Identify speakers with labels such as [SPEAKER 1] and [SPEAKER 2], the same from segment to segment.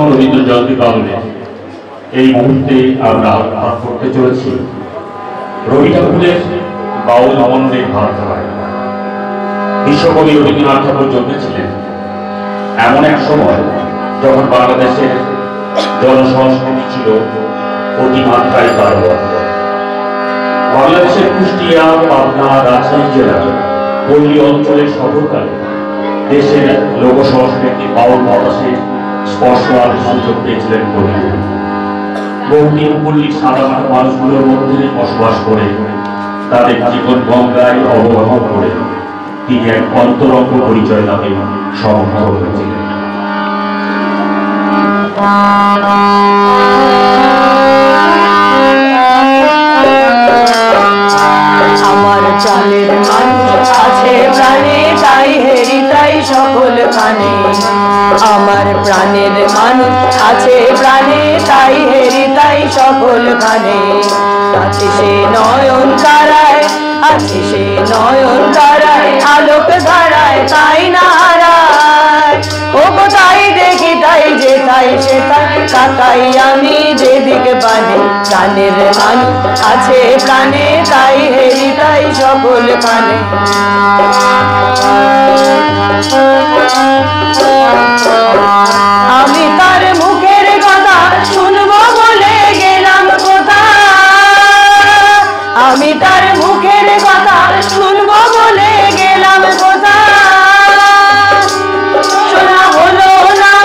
[SPEAKER 1] রবীন্দ্র জয়ন্তী পালনে এই মুহূর্তে আমরা পাঠ করতে চলেছি রবি ঠাকুরের বাউল অমনের ভাবধারায়। বিশ্বকবি রবীন্দ্রনাথ ঠাকুর জন্মেছিলেন এমন এক সময় যখন বাংলাদেশের জনসংস্কৃতি ছিল অতিমাত্রায় তারবদ্ধ। বাংলাদেশের কুষ্টিয়া, পাবনা, রাজশাহী জেলার পল্লী অঞ্চলের শহরকালে দেশের লোক সংস্কৃতি বাউল বাতাসে স্পর্শ আর সুযোগ পেয়েছিলেন কবি। বহুদিন পল্লীর সাধারণ মানুষগুলোর মধ্যে বসবাস করে তাদের জীবন গঙ্গায় অবগাহন করে তিনি এক অন্তরঙ্গ পরিচয় নামে সমর্থ হয়েছিলেন।
[SPEAKER 2] আমার প্রাণের মানুষ আছে প্রাণে, তাই হেরি তাই সকল খানে। আমার প্রাণের মানুষ আছে প্রাণে, তাই হেরি তাই সকল খানে। আছে সে নয়ন তারায়, আছে সে নয়ন তারায়, আলোক ধারায় তাই না হারায়। তাই সে তাই তাকাই আমি যেদিকে পানে প্রাণের মানুষ আছে প্রাণে তাই হেরি তাই সকল খানে আমি তার মুখের কথা শুনবো বলে গেলাম কোথায় আমি তার মুখের কথা শুনবো বলে গেলাম কোথায় শোনা হলো না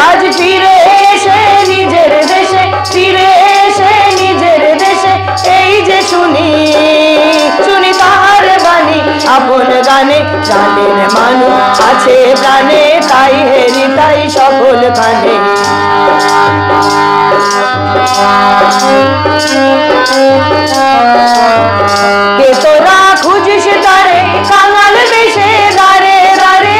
[SPEAKER 2] আজ ফিরে এসে নিজের দেশে ফিরে এসে নিজের দেশে এই যে শুনি তাহার বাণী আপন গানে প্রাণের মানুষ আছে প্রাণে তাই হেরি তাই সকল খানে কে তোরা খুঁজিস তারে কাঙাল বেশে দাঁড়ে দাঁড়ে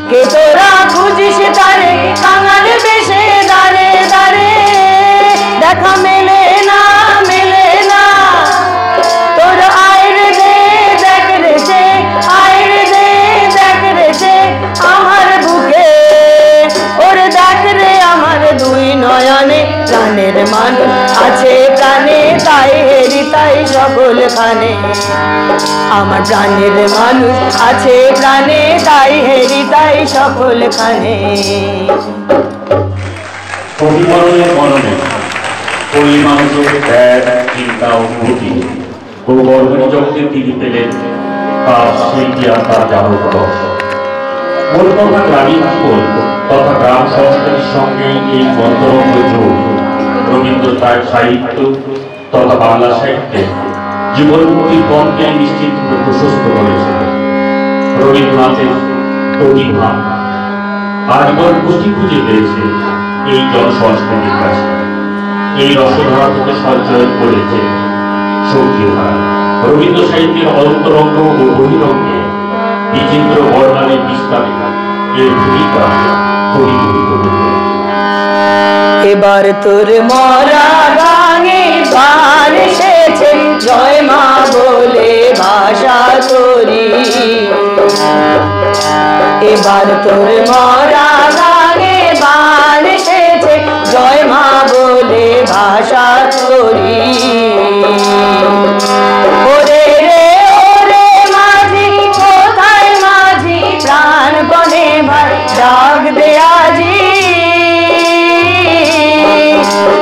[SPEAKER 2] কে তোরা খুঁজিস তারে কাঙাল বেশে দাঁড়ে দাঁড়ে দেখা মেলে না তোর আয়ের দে দেখ রেছে আয়ের দে দেখ রেছে আমার বুকে ওরে দেখ রে আমার দুই নয়নে প্রাণের মানুষ আছে প্রাণে তাই হেরি তাই সকল খানে আমার প্রাণের মানুষ আছে প্রাণে তাই হেরি তাই সকল খানে
[SPEAKER 1] অভিমরণের মরণে পল্লী মানুষের ত্যাগ চিন্তা ও অনুভূতি ও গর্বের জগতে তিনি পেলেন তার শিল্পী আর তার জাগরণ রহস্য মূল কথা গ্রামীণ জীবন তথা গ্রাম সংস্কৃতির সঙ্গে এই বন্ধরঙ্গ যোগ রবীন্দ্র তার সাহিত্য তথা বাংলা সাহিত্যে জীবনমুক্তির পথকে নিশ্চিতভাবে প্রশস্ত করেছেন রবীন্দ্রনাথের প্রতিভা আজীবন পুষ্টি খুঁজে পেয়েছে এই জনসংস্কৃতির কাছে এই রসধারা থেকে সঞ্চয় করেছে সঙ্গীহার রবীন্দ্র সাহিত্যের অন্তরঙ্গ ও বহিরঙ্গে বিচিত্র বর্ণালীর বিস্তারে এর ভূমিকা পরিগণিত
[SPEAKER 2] এবার তোর মরা গাঙে গান এসেছে জয় মা বলে ভাষা তোরি এবার তোর মরা গাঙে গান এসেছে জয় মা বলে ভাষা তোরি ওরে রে ওরে মাঝি কোথায় মাঝি প্রাণ বনে ভাই ডাক দে আজি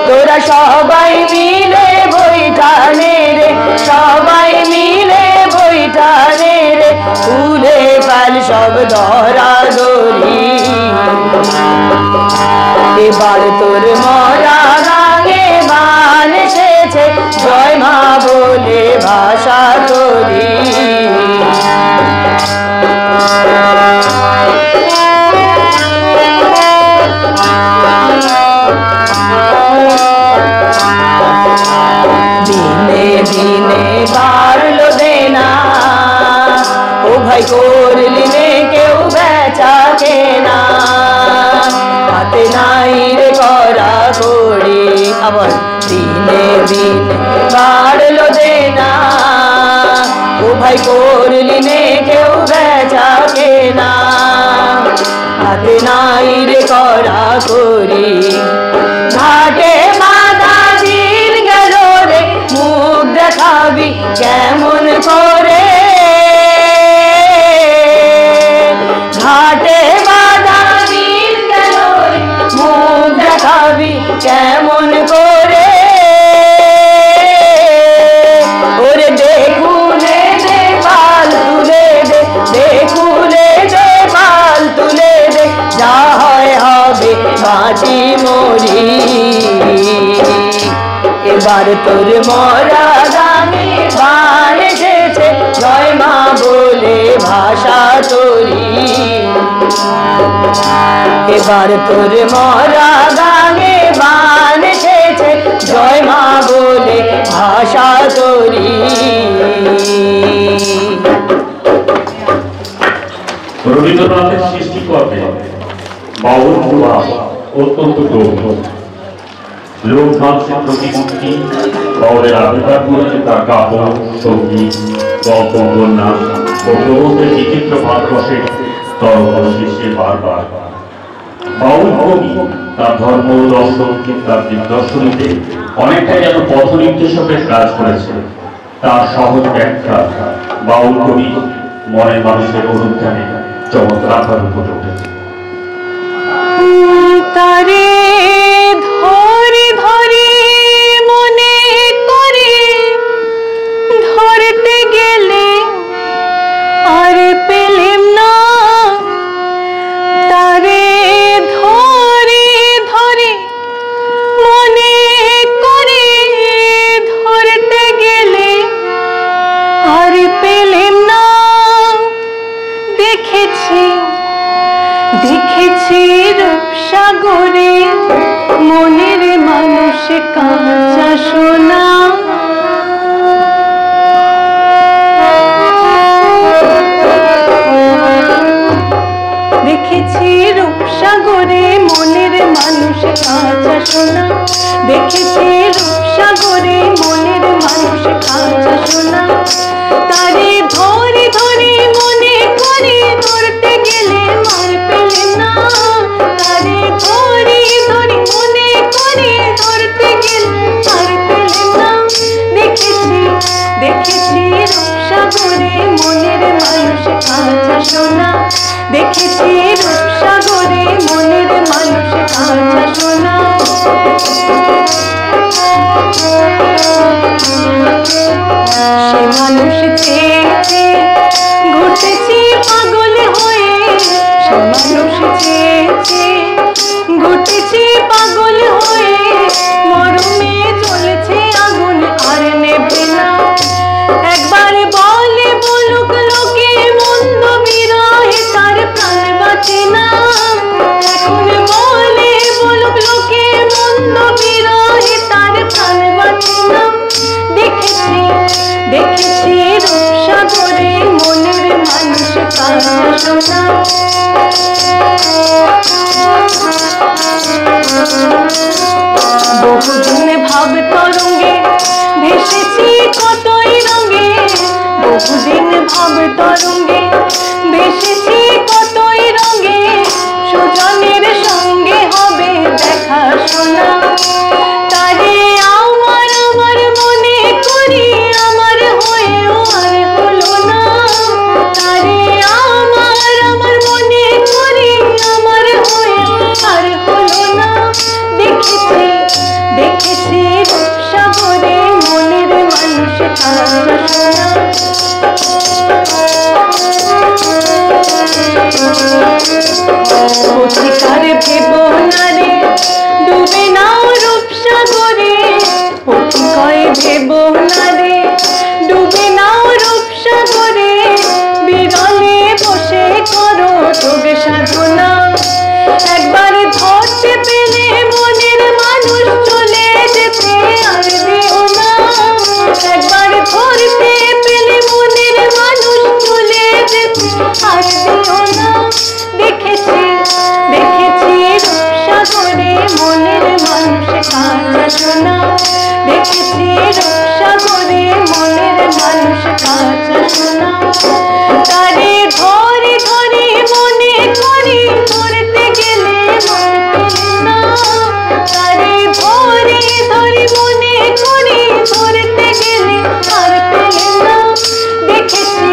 [SPEAKER 2] তোরা সবাই মিলে বৈঠানে রে সবাই মিলে বৈঠানে রে ফুলে পাল সব ধরা দড়ি এবার তোর মরা গাঙে গান এসেছে জয় মা বলে ভাষা তোরি দিনে বাড়লো দেনা ও ভাই করলি নে কেউ বেচা কেনা হাতে নাই রে করা করি আবার দিনে বাড়লো দেনা ও ভাই করলি নে কেউ বেচা কেনা হাতে নাই রে করা করি ঘাটে বাঁধা দিন গেল রে মুখ দেখাবি কেমন করে ঘাটে বাঁধা দিন গেল রে মুখ দেখাবি কেমন করে ওরে দেখুলে দে পাল তুলে দে দেখুলে দে পাল তুলে দে যা হয় হবে বাঁচি মরি এবার তোর মরা গানে গান এসেছে জয় মা বলে ভাষা তোরি এবার তোর মরা গানে গান এসেছে জয় মা বলে ভাষা তোরি
[SPEAKER 1] রবীন্দ্রনাথের সৃষ্টিকর্মে বাউল প্রভাব অত্যন্ত গভীর লোক মানুষের প্রতিমূর্তি বাউলের আবির্ভাব করেছে তার কাব্য সঙ্গীত গল্প উপন্যাস ও প্রবন্ধের বিচিত্র ভারতবর্ষের তর্ক শেষে বারবার বাউল কবি তার ধর্ম দর্শন চিন্তার দিগদর্শনীতে অনেকটা যেন পথ নির্দেশকের কাজ করেছে। তার সহজ ব্যাখ্যা বাউল কবি মনের মানুষের অনুধ্যানে চমৎকারভাবে ফুটে উঠেছে।
[SPEAKER 2] তারে ধরে ধরে মনে করে ধরতে গেলে আর পেলেম না, তারে ধরে ধরে মনে করে ধরতে গেলে আর পেলেম না। দেখেছি দেখেছি রূপসাগরে মনের মানুষ কাঁচা সোনা। দেখেছি রূপসাগরে মনের মানুষ কাঁচা সোনা। দেখেছি রূপসাগরে মনের মানুষ কাঁচা সোনা। তারে ধরে ধরে মনে করে ধরতে গেলে মার পেলে না। তারে ধরে ধরে মনে করে ধরতে গেলে মার পেলে না। দেখেছি দেখেছি রূপসাগরে মনের মানুষ কাঁচা সোনা। দেখেছি রূপসাগরে মনের মানুষ কাঁচা সোনা। সে মানুষ চেয়েছে ঘুরতেছি পাগল হয়ে। সে মানুষ চেয়েছে ঘুরতেছি পাগল হয়ে। মরমে চলেছে আগুন আর নেবে না। একবার বলে বলুক লোকে মন্দ বিরহে তার প্রাণ বাঁচে না। এখন বলে বলুক লোকে মন্দ বিরহে তার প্রাণ বাঁচে না। দেখেছি দেখেছি রূপসাগরে মনের মানুষ কাঁচা সোনা। বহুদিন ভাব তরঙ্গে ভেসেছি কতই রঙে। বহুদিন ভাব তরঙ্গে ভেসেছি কতই রঙে। সুজনের সঙ্গে হবে দেখা শোনা। তারে আমার আমার মনে করি আমার হয়েও আর হলো না। তারে আমার আমার মনে করি আমার হয়েও আর হলো না। দেখেছি দেখেছি রূপসাগরে মনের মানুষ কাঁচা সোনা। অধিকার ভেব না রে ডুবে নাও রূপসাগরে। অধিকার ভেব না রে ডুবে নাও রূপসাগরে। বিরলে বসে করো যোগ সাধনা। একবার ধরতে পেলে মনের মানুষ চলে যেতে আর দিও না। একবার ধরতে পেলে মনের মানুষ চলে যেতে আর দিও না। দেখেছি দেখেছি রূপসাগরে মনের মানুষ কাঁচা সোনা। দেখেছি রূপসাগরে মনের মানুষ কাঁচা সোনা। তারে ধরে ধরে মনে করি ধরতে গেলে মার পেলে না। তারে ধরে ধরে মনে করি ধরতে গেলে মার পেলে না। দেখেছি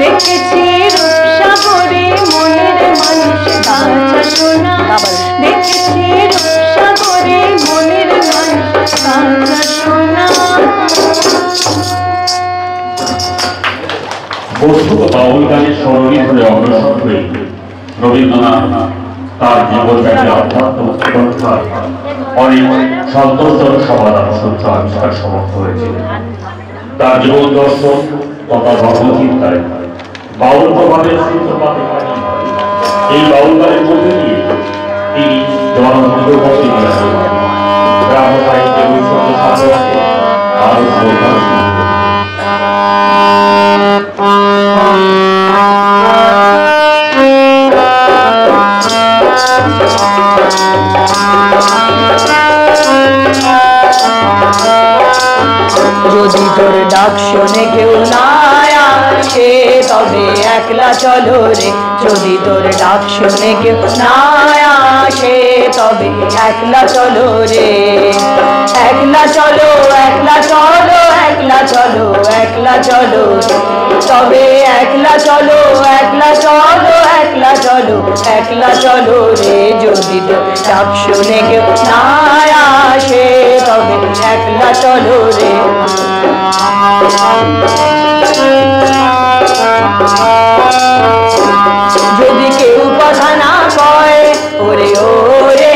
[SPEAKER 2] দেখেছি রূপসাগরে মনের মানুষ কাঁচা সোনা। দেখেছি রূপসাগরে মনের মানুষ কাঁচা সোনা।
[SPEAKER 1] বস্তুত বাউল গানের সরণি ধরে অগ্রসর হয়ে রবীন্দ্রনাথ তার জীবনব্যাপী আধ্যাত্ম উৎকণ্ঠায় অনেক সন্তোষজনক সমাধানসূত্র আবিষ্কার সমর্থ হয়েছিল। তার জীবন দর্শন তথা ধর্মচিন্তায় বাউল প্রভাবের সূত্রপাত এই বাউল গানের মধ্যে দিয়ে তিনি জনমূল্যবর্তী গ্রাম সাহিত্যের ঐশ্বর্য সাধনাকে আরো শ্রদ্ধা
[SPEAKER 2] যদি তোর ডাক শোনে কেউ না আসে তবে একলা চলো রে, যদি তোর ডাক শুনে কেউ না আসে তবে একলা চলো রে। একলা চলো, একলা চলো, একলা চলো, একলা চলো, তবে একলা চলো, একলা চলো, একলা চলো, একলা চলো রে, যদি তোর ডাক শুনে কেউ না আসে তবে একলা চলো রে। যদি কেউ কথা না কয় ওরে ওরে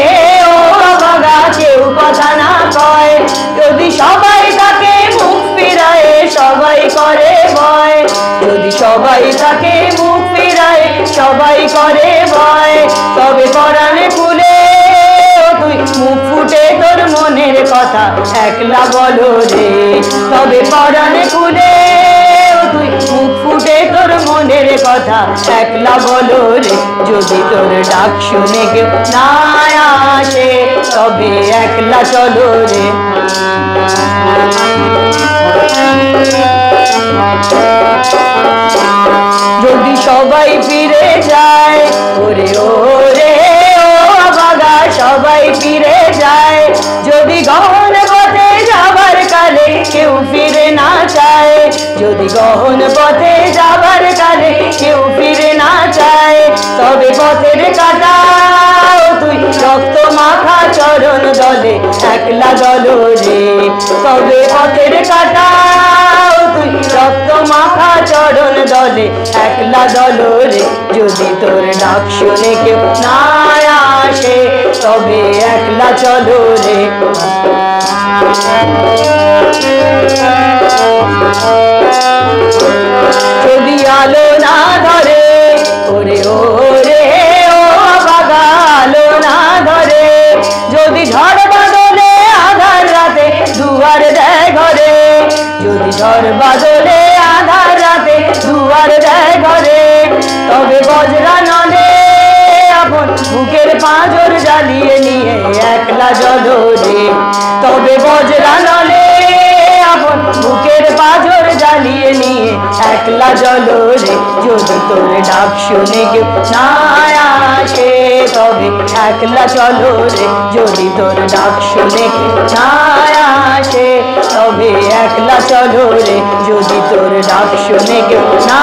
[SPEAKER 2] ও বাবা, কেউ কথা না কয়, যদি সবাই তাকে মুখ ফিরায় সবাই করে ভয়, যদি সবাই তাকে মুখ ফিরায় সবাই করে ভয়, তবে পরাণে খুলে তুই মুখ ফুটে তোর মনের কথা একলা বলো রে, তবে পরাণে খুলে তুই মুখ ফুটে তোর মনের কথা একলা বলো রে, যদি তোর ডাক শুনে কেউ না আসে তবে একলা চলো রে। যদি সবাই ফিরে যায় ওরে ওরে ও বাগা, সবাই ফিরে যায়, যদি গহন পথে যাবার কালে কেউ ফিরে না চায়, যদি গহন পথে যাবার কালে কেউ ফিরে না চায়, তবে পথের কাটা তুই রক্ত মাখা চরণ দলে একলা দলো রে, তবে পথের কাটা তুই রক্ত মাখা চরণ দলে একলা দলো রে, যদি তোর ডাক শুনে কেউ না আসে তবে একলা চলো রে। যদি আলো না ধরে ওরে ওরে ও বাবা, আলো না ধরে, যদি ঝড় বাদলে আধার রাতে দুয়ার দেয় ঘরে, যদি ঝড় বাদলে আধার রাতে দুয়ার দেয় ঘরে, তবে বজরা নদে আপন বুকের পাঁজর জ্বালিয়ে নিয়ে একলা চলো রে, তবে বজরা নলে আপন বুকের পাঁজর জ্বালিয়ে নিয়ে একলা চলো রে, যদি তোর ডাক শুনে কেউ না আসে তবে একলা চলো রে, যদি তোর ডাক শুনে কেউ না আসে তবে একলা চলো রে, যদি তোর ডাক শুনে কেউ না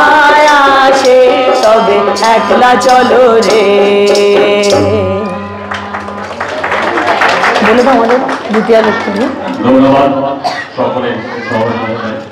[SPEAKER 2] আসে তবে একলা চলো রে। বলে দাও আমাদের দ্বিতীয় লক্ষ্য।
[SPEAKER 1] ধন্যবাদ সকলে সহযোগিতায়।